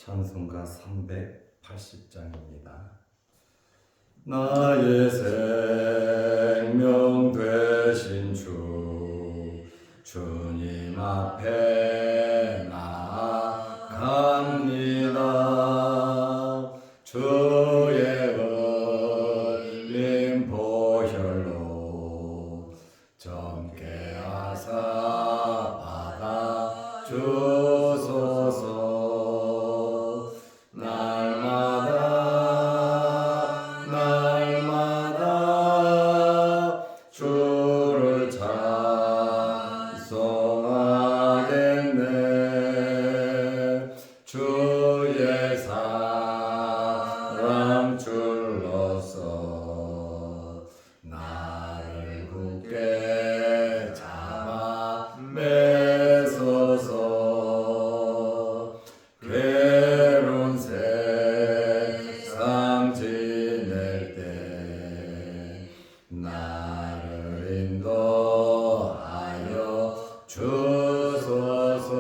찬송가 380장입니다. 나의 생명 되신 주님 앞에 나아갑니다. 주의 흘린 보혈로 정케 하사 받아 주소서. 날마다 주를 찬송하겠네. 주의 사랑 줄로서 나를 굳게 잡아 매소서. 괴로운 세상 지낼 때 나를 인도하여 주소서.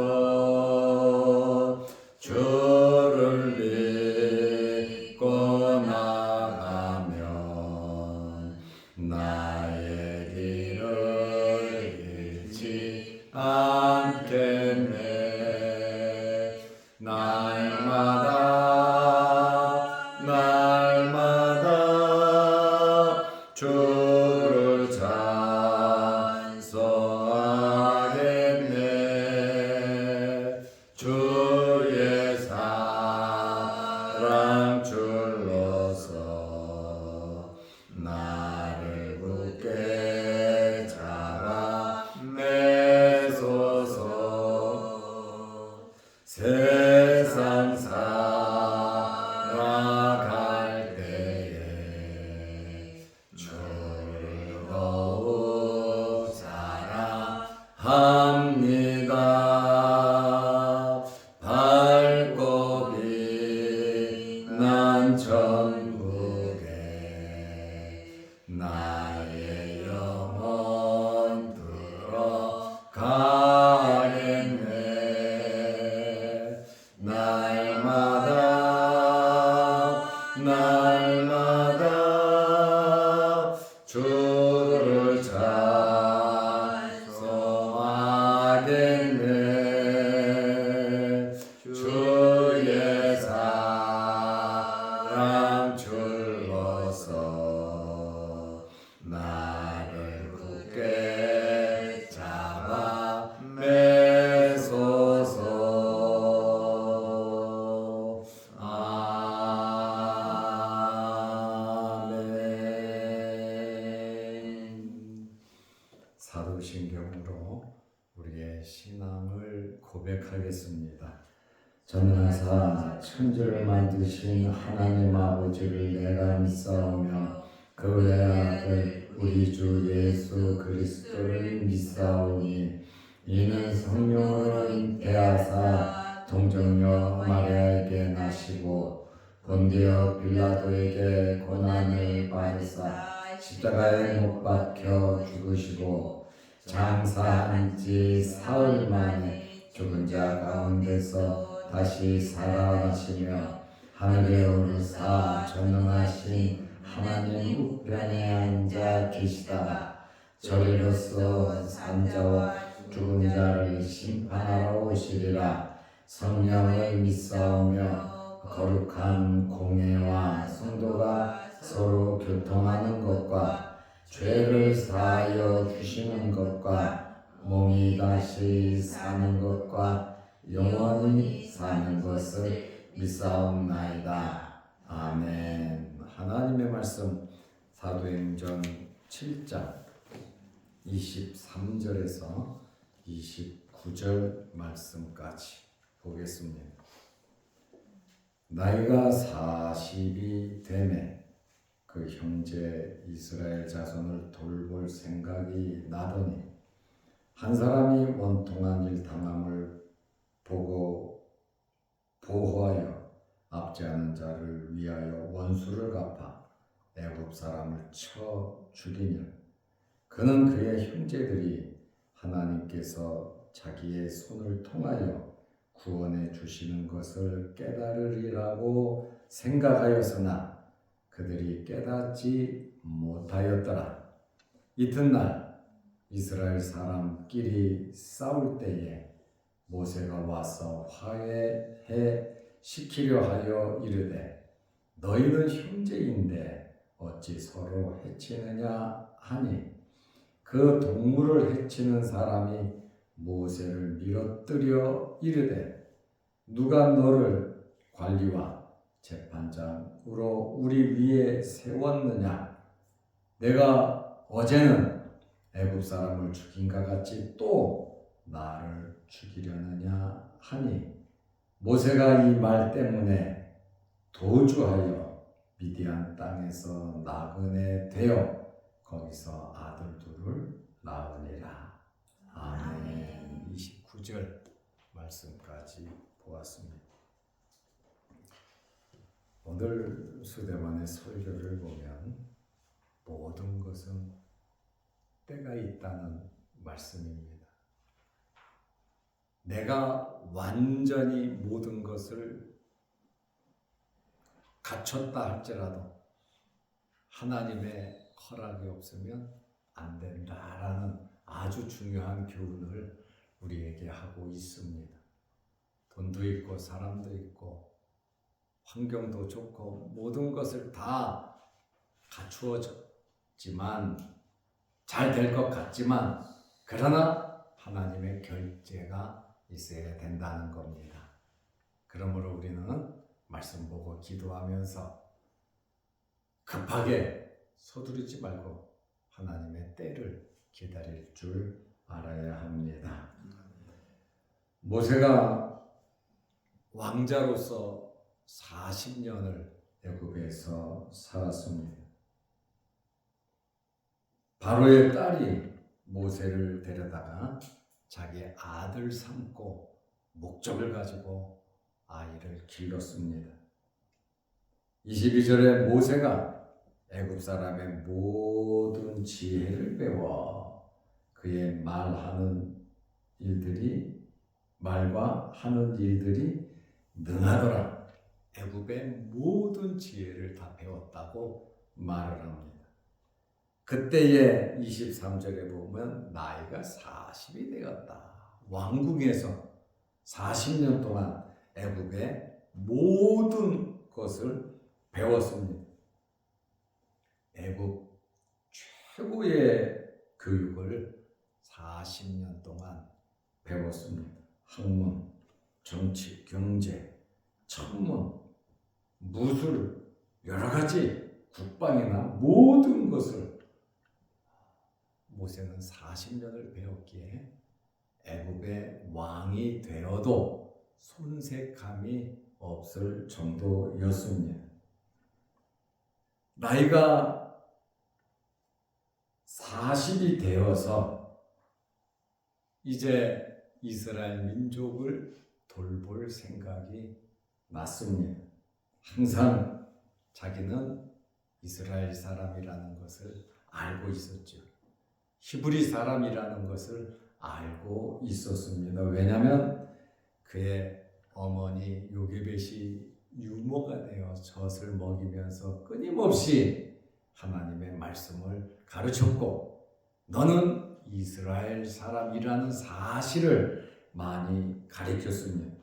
주를 믿고 나가면 나의 길을 잃지 않겠네. 날마다 주를 찬송하겠네. 주의 사랑 줄로서 나를 굳게 잡아 매소서. 세상 살아갈 때에 주를 더욱 사랑합니다. 밝고 빛난 천국에 나의 영혼 들어가겠네. 날마다 주를 찬송하겠네. 주의 사랑 줄로서 나를 굳게 잡아 매소서. 사도신경으로 우리의 신앙을 고백하겠습니다. 전능하사 천지를 만드신 하나님 아버지를 내가 믿사오며 그 외아들 우리 주 예수 그리스도를 믿사오니 이는 성령으로 잉태하사 동정녀 마리아에게 나시고 본디오 빌라도에게 고난을 받으사 십자가에 못 박혀 죽으시고 장사한 지 사흘 만에 죽은 자 가운데서 다시 살아나시며 하늘에 오르사 전능하신 하나님 우편에 앉아 계시다가 저리로서 산자와 죽은 자를 심판하러 오시리라. 성령을 믿사오며 거룩한 공회와 성도가 서로 교통하는 것과 죄를 사하여 주시는 것과 몸이 다시 사는 것과 영원히 사는 것을 믿사옵나이다. 아멘. 하나님의 말씀 사도행전 7장 23절에서 29절 말씀까지 보겠습니다. 나이가 40이 되매 그 형제 이스라엘 자손을 돌볼 생각이 나더니 한 사람이 원통한 일 당함을 보고 보호하여 압제하는 자를 위하여 원수를 갚아 애굽 사람을 쳐 죽이며 그는 그의 형제들이 하나님께서 자기의 손을 통하여 구원해 주시는 것을 깨달으리라고 생각하였으나 그들이 깨닫지 못하였더라. 이튿날 이스라엘 사람끼리 싸울 때에 모세가 와서 화해해 시키려 하여 이르되 너희는 형제인데 어찌 서로 해치느냐 하니 그 동물을 해치는 사람이 모세를 밀어뜨려 이르되 누가 너를 관리와 재판장으로 우리 위에 세웠느냐 내가 어제는 애굽 사람을 죽인가 같이 또 나를 죽이려느냐 하니 모세가 이 말 때문에 도주하여 미디안 땅에서 나그네 되어 거기서 아들 둘을 낳으니라. 아멘. 29절 말씀까지 보았습니다. 오늘 수대만의 설교를 보면 모든 것은 때가 있다는 말씀입니다. 내가 완전히 모든 것을 갖췄다 할지라도 하나님의 허락이 없으면 안 된다라는 아주 중요한 교훈을 우리에게 하고 있습니다. 돈도 있고 사람도 있고 환경도 좋고 모든 것을 다 갖추어졌지만 잘 될 것 같지만 그러나 하나님의 결제가 있어야 된다는 겁니다. 그러므로 우리는 말씀 보고 기도하면서 급하게 서두르지 말고 하나님의 때를 기다릴 줄 알아야 합니다. 모세가 왕자로서 40년을 애굽에서 살았습니다. 바로의 딸이 모세를 데려다가 자기 아들 삼고 목적을 가지고 아이를 길렀습니다. 22절에 모세가 애굽 사람의 모든 지혜를 배워 그의 말과 하는 일들이 능하더라. 애굽의 모든 지혜를 다 배웠다고 말을 합니다. 그때에 23절에 보면 나이가 40이 되었다. 왕궁에서 40년 동안 애굽의 모든 것을 배웠습니다. 애굽 최고의 교육을 40년 동안 배웠습니다. 학문, 정치, 경제, 천문, 무술, 여러 가지 국방이나 모든 것을 모세는 40년을 배웠기에 애굽의 왕이 되어도 손색함이 없을 정도였습니다. 나이가 40이 되어서 이제 이스라엘 민족을 돌볼 생각이 났습니다. 항상 자기는 이스라엘 사람이라는 것을 알고 있었죠. 히브리 사람이라는 것을 알고 있었습니다. 왜냐하면 그의 어머니 요게벳이 유모가 되어 젖을 먹이면서 끊임없이 하나님의 말씀을 가르쳤고 너는 이스라엘 사람이라는 사실을 많이 가르쳤습니다.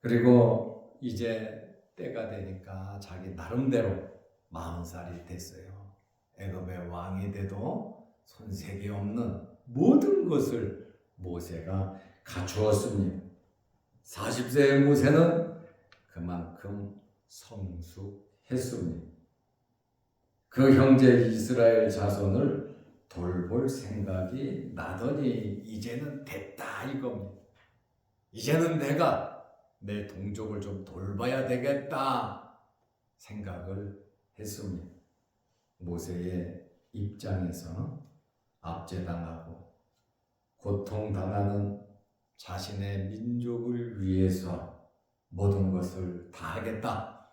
그리고 이제 때가 되니까 자기 나름대로 40살이 됐어요. 애굽의 왕이 돼도 손색이 없는 모든 것을 모세가 갖추었습니다. 40세의 모세는 그만큼 성숙했습니다. 그 형제 이스라엘 자손을 돌볼 생각이 나더니 이제는 됐다 이겁니다. 이제는 내가 내 동족을 좀 돌봐야 되겠다 생각을 했습니다. 모세의 입장에서 압제당하고 고통당하는 자신의 민족을 위해서 모든 것을 다 하겠다.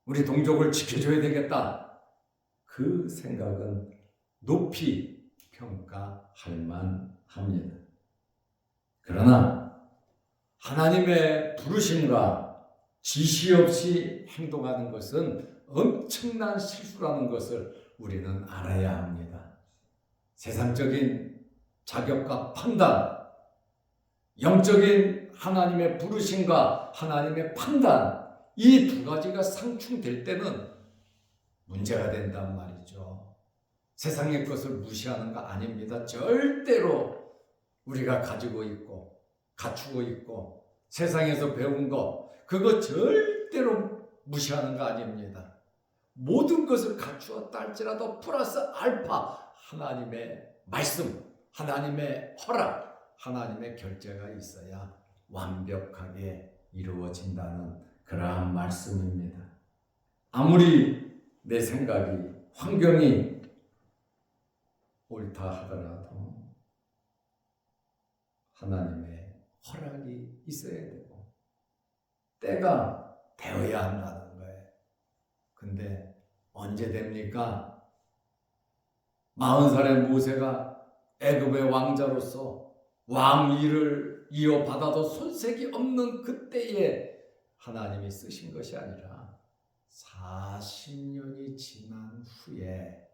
우리 동족을 지켜줘야 되겠다. 그 생각은 높이 평가할 만합니다. 그러나 하나님의 부르심과 지시 없이 행동하는 것은 엄청난 실수라는 것을 우리는 알아야 합니다. 세상적인 자격과 판단, 영적인 하나님의 부르심과 하나님의 판단, 이 두 가지가 상충될 때는 문제가 된단 말이죠. 세상의 것을 무시하는 거 아닙니다. 절대로 우리가 가지고 있고 갖추고 있고 세상에서 배운 거, 그거 절대로 무시하는 거 아닙니다. 모든 것을 갖추었다 할지라도 플러스 알파 하나님의 말씀, 하나님의 허락, 하나님의 결제가 있어야 완벽하게 이루어진다는 그러한 말씀입니다. 아무리 내 생각이, 환경이 옳다 하더라도 하나님의 허락이 있어야 되고 때가 되어야 한다는 거예요. 근데 언제 됩니까? 40살의 모세가 애굽의 왕자로서 왕위를 이어받아도 손색이 없는 그때에 하나님이 쓰신 것이 아니라 40년이 지난 후에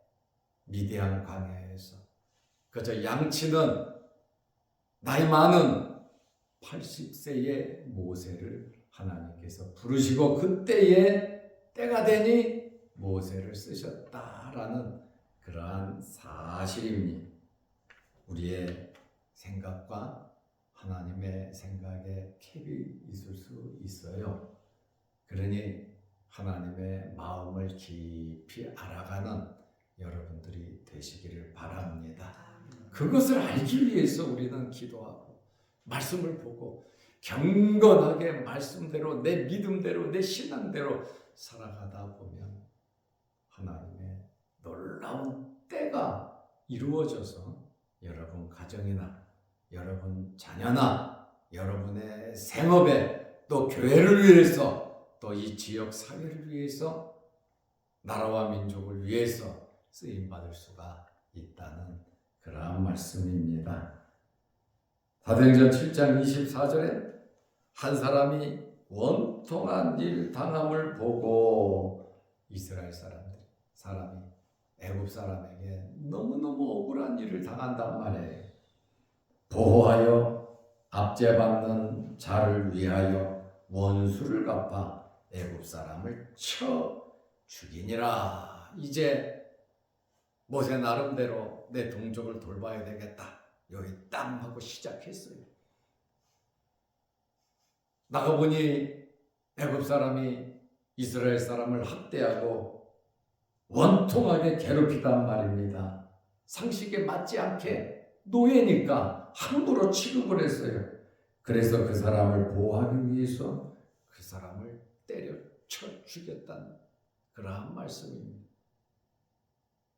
미디안 광야에서 그저 양치는 나이 많은 80세의 모세를 하나님께서 부르시고 그때에 때가 되니 모세를 쓰셨다라는 그러한 사실입니다. 우리의 생각과 하나님의 생각에 캡이 있을 수 있어요. 그러니 하나님의 마음을 깊이 알아가는 여러분들이 되시기를 바랍니다. 그것을 알기 위해서 우리는 기도하고 말씀을 보고 경건하게 말씀대로 내 믿음대로 내 신앙대로 살아가다 보면 하나님의 놀라운 때가 이루어져서 여러분 가정이나 여러분 자녀나 여러분의 생업에 또 교회를 위해서 또 이 지역 사회를 위해서 나라와 민족을 위해서 쓰임받을 수가 있다는 그러한 말씀입니다. 사도행전 7장 24절에 한 사람이 원통한 일 당함을 보고 이스라엘 사람이 애굽 사람에게 너무너무 억울한 일을 당한단 말이에요. 보호하여 압제받는 자를 위하여 원수를 갚아 애굽 사람을 쳐 죽이니라. 이제 모세 나름대로 내 동족을 돌봐야 되겠다. 여기 땅 하고 시작했어요. 나가보니 애굽 사람이 이스라엘 사람을 학대하고 원통하게 괴롭히단 말입니다. 상식에 맞지 않게 노예니까 함부로 취급을 했어요. 그래서 그 사람을 보호하기 위해서 그 사람을 때려쳐 죽였다는 그러한 말씀입니다.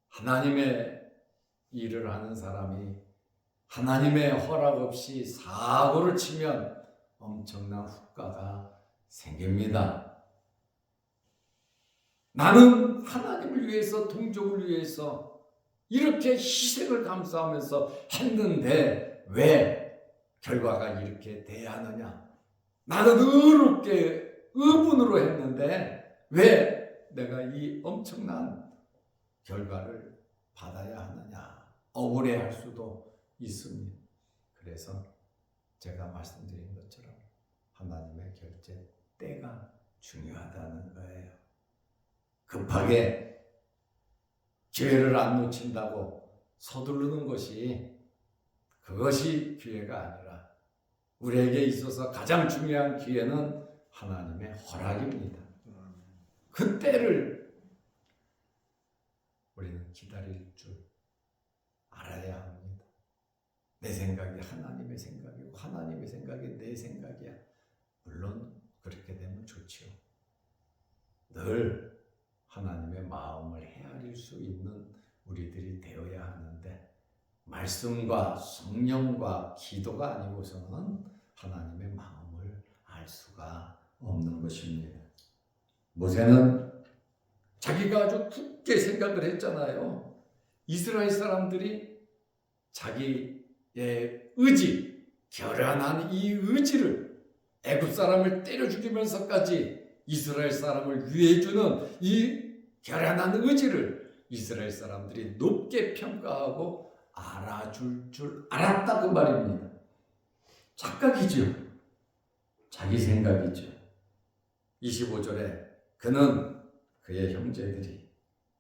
하나님의 일을 하는 사람이 하나님의 허락 없이 사고를 치면 엄청난 후과가 생깁니다. 나는 하나님을 위해서, 동족을 위해서 이렇게 희생을 감수하면서 했는데 왜 결과가 이렇게 돼야 하느냐? 나는 의롭게 의분으로 했는데 왜 내가 이 엄청난 결과를 받아야 하느냐? 억울해할 수도 있습니다. 그래서 제가 말씀드린 것처럼 하나님의 결제 때가 중요하다는 거예요. 급하게 기회를 안 놓친다고 서두르는 것이 그것이 기회가 아니라 우리에게 있어서 가장 중요한 기회는 하나님의 허락입니다. 그 때를 우리는 기다릴 줄 알아야 합니다. 내 생각이 하나님의 생각이고 하나님의 생각이 내 생각이야. 물론 그렇게 되면 좋지요. 늘 하나님의 마음을 헤아릴 수 있는 우리들이 되어야 하는데 말씀과 성령과 기도가 아니고서는 하나님의 마음을 알 수가 없는 것입니다. 모세는 자기가 아주 굳게 생각을 했잖아요. 이스라엘 사람들이 자기의 의지, 결연한 이 의지를 애굽 사람을 때려 죽이면서까지 이스라엘 사람을 위해주는 이 결연한 의지를 이스라엘 사람들이 높게 평가하고 알아줄 줄 알았다 그 말입니다. 착각이죠. 자기 생각이죠. 25절에 그는 그의 형제들이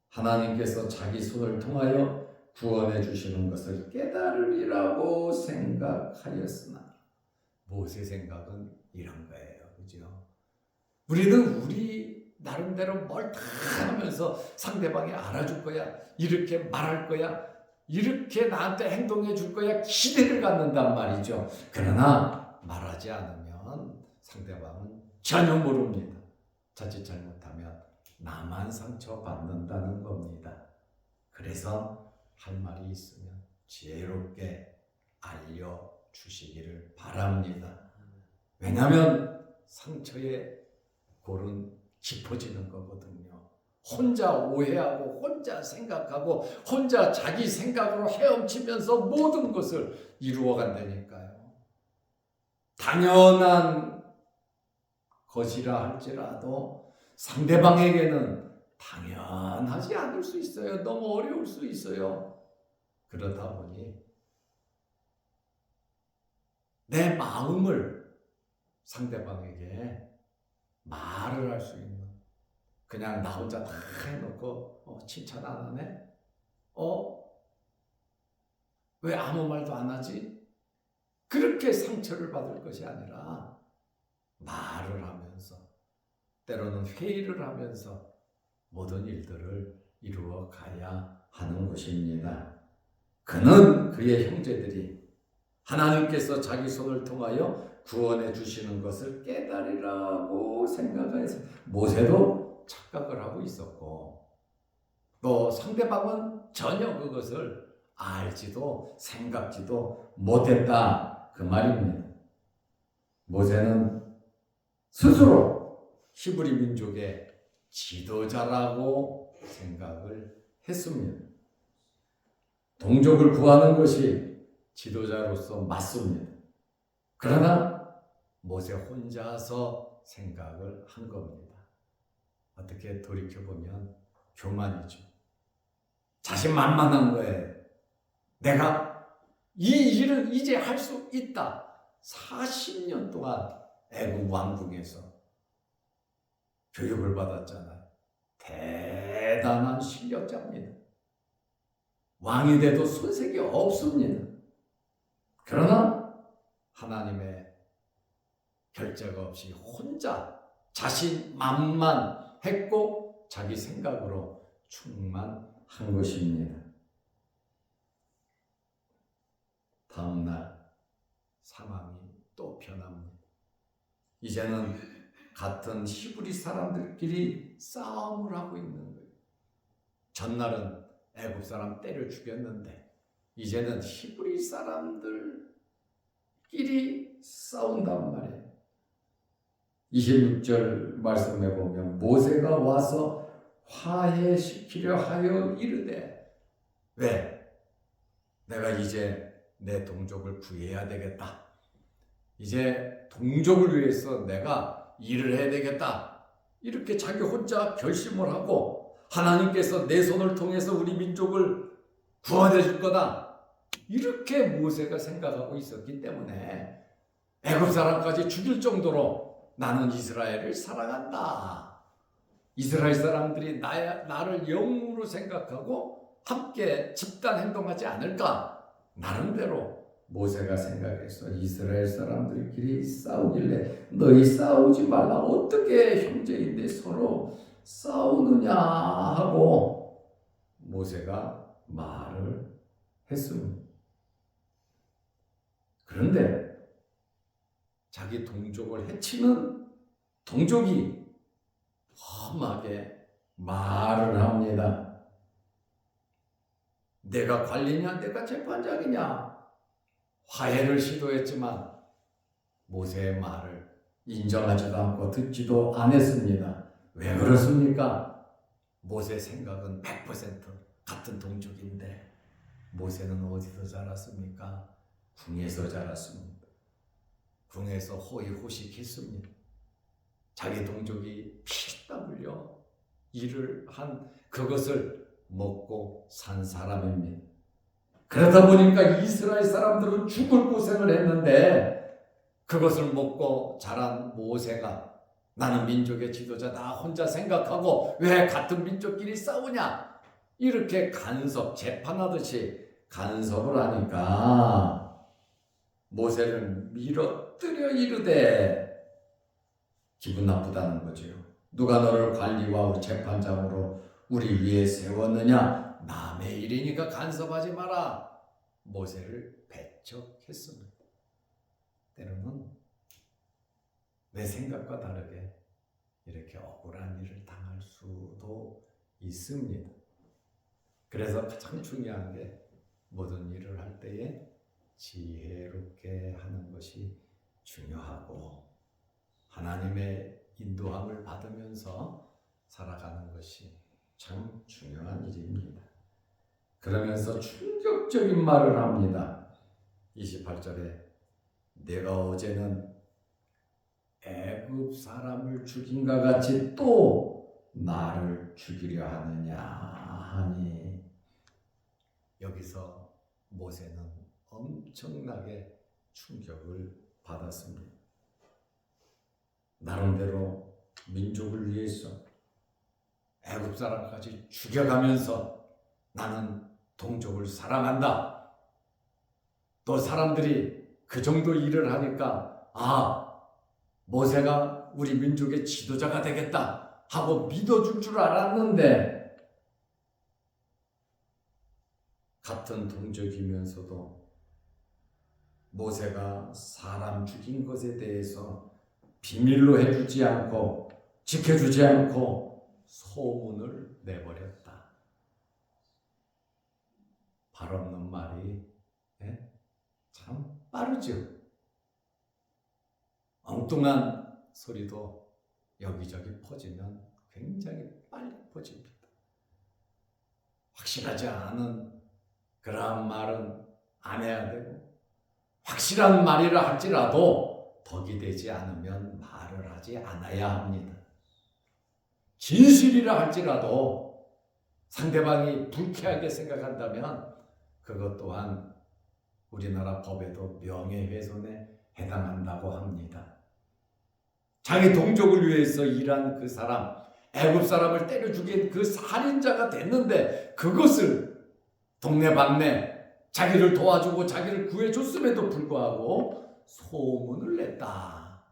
하나님께서 자기 손을 통하여 구원해 주시는 것을 깨달으리라고 생각하였으나 모세 생각은 이런 거예요. 그죠? 우리는 우리 나름대로 뭘 다 하면서 상대방이 알아줄 거야. 이렇게 말할 거야. 이렇게 나한테 행동해 줄 거야. 기대를 갖는단 말이죠. 그러나 말하지 않으면 상대방은 전혀 모릅니다. 자칫 잘못하면 나만 상처받는다는 겁니다. 그래서 할 말이 있으면 지혜롭게 알려주시기를 바랍니다. 왜냐하면 상처의 골은 깊어지는 거거든요. 혼자 오해하고 혼자 생각하고 혼자 자기 생각으로 헤엄치면서 모든 것을 이루어간다니까요. 당연한 것이라 할지라도 상대방에게는 당연하지 않을 수 있어요. 너무 어려울 수 있어요. 그러다 보니 내 마음을 상대방에게 말을 할 수 있는, 그냥 나 혼자 다 해놓고 칭찬 안 하네? 왜 아무 말도 안 하지? 그렇게 상처를 받을 것이 아니라 말을 하면서 때로는 회의를 하면서 모든 일들을 이루어 가야 하는 것입니다. 그는 그의 형제들이 하나님께서 자기 손을 통하여 구원해 주시는 것을 깨달으라고 생각해서 모세도 착각을 하고 있었고 또 상대방은 전혀 그것을 알지도 생각지도 못했다 그 말입니다. 모세는 스스로 히브리 민족의 지도자라고 생각을 했습니다. 동족을 구하는 것이 지도자로서 맞습니다. 그러나 모세 혼자서 생각을 한 겁니다. 어떻게 돌이켜보면 교만이죠. 자신만만한 거예요. 내가 이 일을 이제 할 수 있다. 40년 동안 애굽 왕궁에서 교육을 받았잖아요. 대단한 실력자입니다. 왕이 돼도 손색이 없습니다. 그러나 하나님의 결재가 없이 혼자 자신만만했고 자기 생각으로 충만한 것입니다. 다음 날 상황이 또 변합니다. 이제는 같은 히브리 사람들끼리 싸움을 하고 있는 거예요. 전날은 애굽 사람 때려 죽였는데 이제는 히브리 사람들끼리 싸운단 말이에요. 26절 말씀해 보면 모세가 와서 화해시키려 하여 이르되 왜? 내가 이제 내 동족을 구해야 되겠다. 이제 동족을 위해서 내가 일을 해야 되겠다. 이렇게 자기 혼자 결심을 하고 하나님께서 내 손을 통해서 우리 민족을 구원해 줄 거다. 이렇게 모세가 생각하고 있었기 때문에 애굽 사람까지 죽일 정도로 나는 이스라엘을 사랑한다. 이스라엘 사람들이 나를 영으로 생각하고 함께 집단 행동하지 않을까? 나름대로 모세가 생각해서 이스라엘 사람들끼리 싸우길래 너희 싸우지 말라. 어떻게 형제인데 서로 싸우느냐 하고 모세가 말을 했습니다. 그런데 자기 동족을 해치는 동족이 험하게 말을 합니다. 내가 관리냐 내가 재판장이냐. 화해를 시도했지만 모세의 말을 인정하지도 않고 듣지도 않았습니다. 왜 그렇습니까? 모세 생각은 100% 같은 동족인데 모세는 어디서 자랐습니까? 궁에서 자랐습니다. 궁에서 호의호식했습니다. 자기 동족이 피땀 흘려 일을 한 그것을 먹고 산 사람입니다. 그러다 보니까 이스라엘 사람들은 죽을 고생을 했는데 그것을 먹고 자란 모세가 나는 민족의 지도자, 나 혼자 생각하고 왜 같은 민족끼리 싸우냐, 이렇게 재판하듯이 간섭을 하니까 모세를 밀어뜨려 이르되, 기분 나쁘다는 거죠. 누가 너를 관리와 재판장으로 우리 위에 세웠느냐, 남의 일이니까 간섭하지 마라. 모세를 배척했습니다. 때로는 내 생각과 다르게 이렇게 억울한 일을 당할 수도 있습니다. 그래서 가장 중요한 게 모든 일을 할 때에 지혜롭게 하는 것이 중요하고 하나님의 인도함을 받으면서 살아가는 것이 참 중요한 일입니다. 그러면서 충격적인 말을 합니다. 28절에 내가 어제는 애굽 사람을 죽인가 같이 또 나를 죽이려 하느냐 하니, 여기서 모세는 엄청나게 충격을 받았습니다. 나름대로 민족을 위해서 애굽 사람까지 죽여가면서 나는 동족을 사랑한다. 또 사람들이 그 정도 일을 하니까 모세가 우리 민족의 지도자가 되겠다 하고 믿어줄 줄 알았는데, 같은 동족이면서도 모세가 사람 죽인 것에 대해서 비밀로 해주지 않고 지켜주지 않고 소문을 내버렸다. 발 없는 말이 참 빠르죠. 엉뚱한 소리도 여기저기 퍼지면 굉장히 빨리 퍼집니다. 확실하지 않은 그러한 말은 안 해야 되고, 확실한 말이라 할지라도 덕이 되지 않으면 말을 하지 않아야 합니다. 진실이라 할지라도 상대방이 불쾌하게 생각한다면 그것 또한 우리나라 법에도 명예훼손에 해당한다고 합니다. 자기 동족을 위해서 일한 그 사람, 애굽 사람을 때려 죽인 그 살인자가 됐는데 그것을 동네방네 자기를 도와주고 자기를 구해줬음에도 불구하고 소문을 냈다.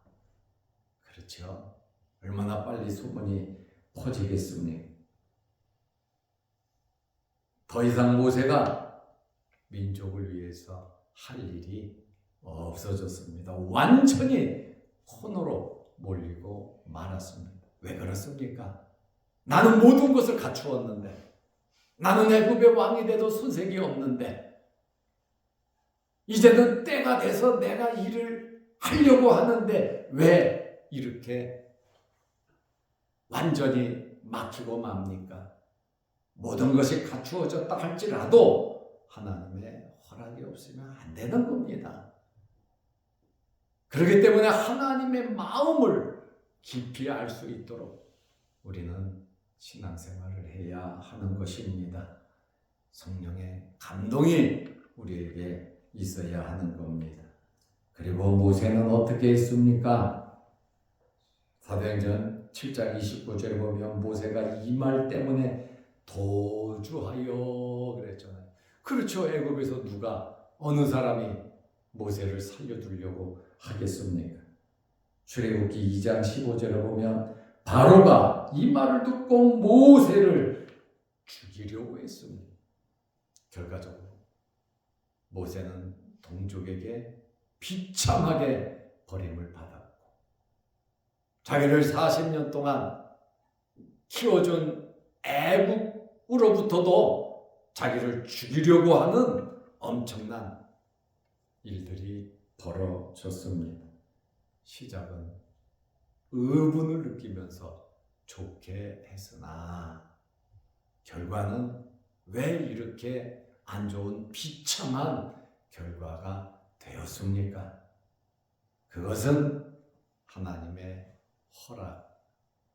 그렇죠? 얼마나 빨리 소문이 퍼지겠습니까? 더 이상 모세가 민족을 위해서 할 일이 없어졌습니다. 완전히 혼으로 몰리고 말았습니다. 왜 그렇습니까? 나는 모든 것을 갖추었는데, 나는 애굽의 왕이 돼도 손색이 없는데, 이제는 때가 돼서 내가 일을 하려고 하는데 왜 이렇게 완전히 막히고 맙니까? 모든 것이 갖추어졌다 할지라도 하나님의 허락이 없으면 안 되는 겁니다. 그렇기 때문에 하나님의 마음을 깊이 알 수 있도록 우리는 신앙생활을 해야 하는 것입니다. 성령의 감동이 우리에게 있어야 하는 겁니다. 그리고 모세는 어떻게 했습니까? 사도행전 7장 29절에 보면 모세가 이 말 때문에 도주하여 그랬잖아요. 그렇죠. 애굽에서 누가 어느 사람이 모세를 살려두려고 하겠습니까? 출애굽기 2장 15절에 보면 바로가 이 말을 듣고 모세를 죽이려고 했습니다. 결과적으로 모세는 동족에게 비참하게 버림을 받았고, 자기를 40년 동안 키워준 애국으로부터도 자기를 죽이려고 하는 엄청난 일들이 벌어졌습니다. 시작은 의분을 느끼면서 좋게 했으나 결과는 왜 이렇게 안 좋은 비참한 결과가 되었습니까? 그것은 하나님의 허락,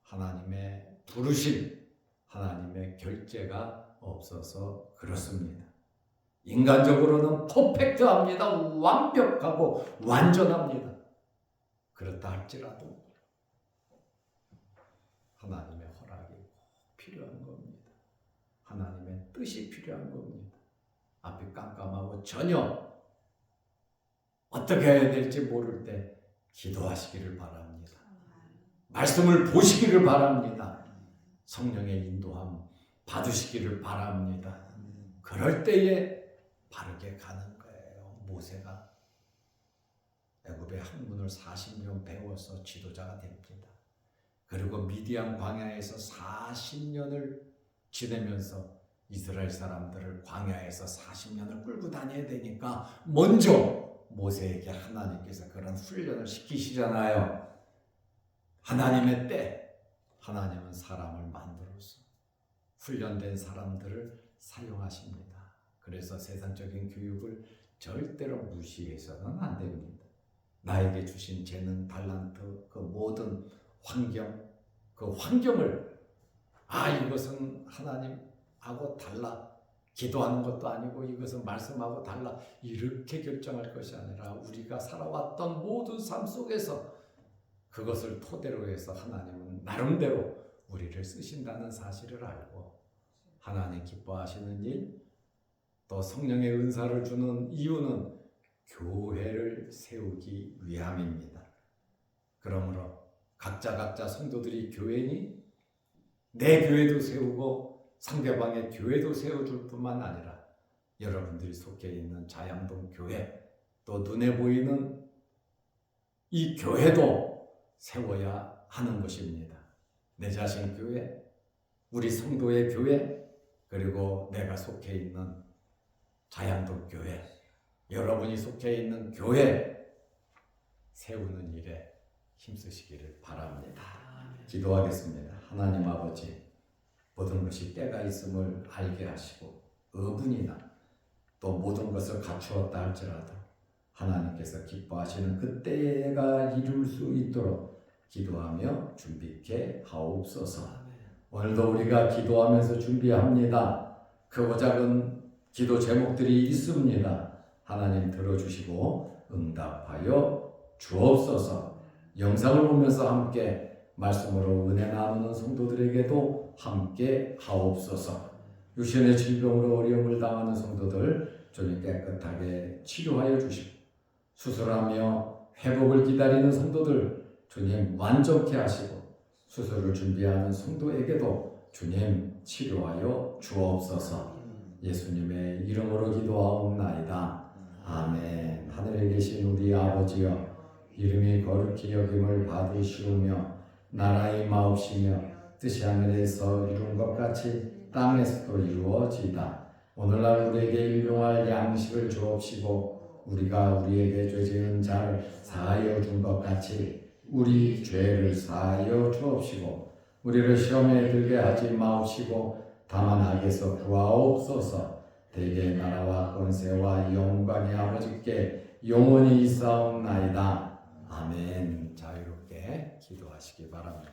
하나님의 부르심, 하나님의 결재가 없어서 그렇습니다. 인간적으로는 퍼펙트합니다. 완벽하고 완전합니다. 그렇다 할지라도 하나님의 허락이 필요한 겁니다. 하나님의 뜻이 필요한 겁니다. 앞이 깜깜하고 전혀 어떻게 해야 될지 모를 때 기도하시기를 바랍니다. 말씀을 보시기를 바랍니다. 성령의 인도함 받으시기를 바랍니다. 그럴 때에 바르게 가는 거예요. 모세가 애굽의 학문을 40년 배워서 지도자가 됩니다. 그리고 미디안 광야에서 40년을 지내면서 이스라엘 사람들을 광야에서 40년을 끌고 다녀야 되니까 먼저 모세에게 하나님께서 그런 훈련을 시키시잖아요. 하나님의 때, 하나님은 사람을 만들어서 훈련된 사람들을 사용하십니다. 그래서 세상적인 교육을 절대로 무시해서는 안 됩니다. 나에게 주신 재능, 달란트, 그 모든 환경, 그 환경을 이것은 하나님하고 달라, 기도하는 것도 아니고 이것은 말씀하고 달라, 이렇게 결정할 것이 아니라 우리가 살아왔던 모든 삶 속에서 그것을 토대로 해서 하나님은 나름대로 우리를 쓰신다는 사실을 알고 하나님 기뻐하시는 일, 또 성령의 은사를 주는 이유는 교회를 세우기 위함입니다. 그러므로 각자 성도들이 교회니 내 교회도 세우고 상대방의 교회도 세워줄 뿐만 아니라 여러분들이 속해 있는 자양동 교회, 또 눈에 보이는 이 교회도 세워야 하는 것입니다. 내 자신 교회, 우리 성도의 교회, 그리고 내가 속해 있는 자양동 교회, 여러분이 속해 있는 교회 세우는 일에 힘쓰시기를 바랍니다. 기도하겠습니다. 하나님 아버지, 모든 것이 때가 있음을 알게 하시고 어분이나 또 모든 것을 갖추었다 할지라도 하나님께서 기뻐하시는 그 때가 이룰 수 있도록 기도하며 준비케 하옵소서. 오늘도 우리가 기도하면서 준비합니다. 크고 작은 기도 제목들이 있습니다. 하나님 들어주시고 응답하여 주옵소서. 영상을 보면서 함께 말씀으로 은혜 나누는 성도들에게도 함께 하옵소서. 육신의 질병으로 어려움을 당하는 성도들 주님 깨끗하게 치료하여 주시고, 수술하며 회복을 기다리는 성도들 주님 완전케 하시고, 수술을 준비하는 성도에게도 주님 치료하여 주옵소서. 예수님의 이름으로 기도하옵나이다. 아멘. 하늘에 계신 우리 아버지여, 이름이 거룩히 여김을 받으시오며 나라의 마옵시며 뜻이 하늘에서 이룬 것 같이 땅에서도 이루어지이다. 오늘날 우리에게 일용할 양식을 주옵시고 우리가 우리에게 죄 지은 자를 사하여 준 것 같이 우리 죄를 사하여 주옵시고 우리를 시험에 들게 하지 마옵시고 다만 악에서 구하옵소서. 대개의 나라와 권세와 영광이 아버지께 영원히 있사옵나이다. 아멘. 자유롭게 기도하시기 바랍니다.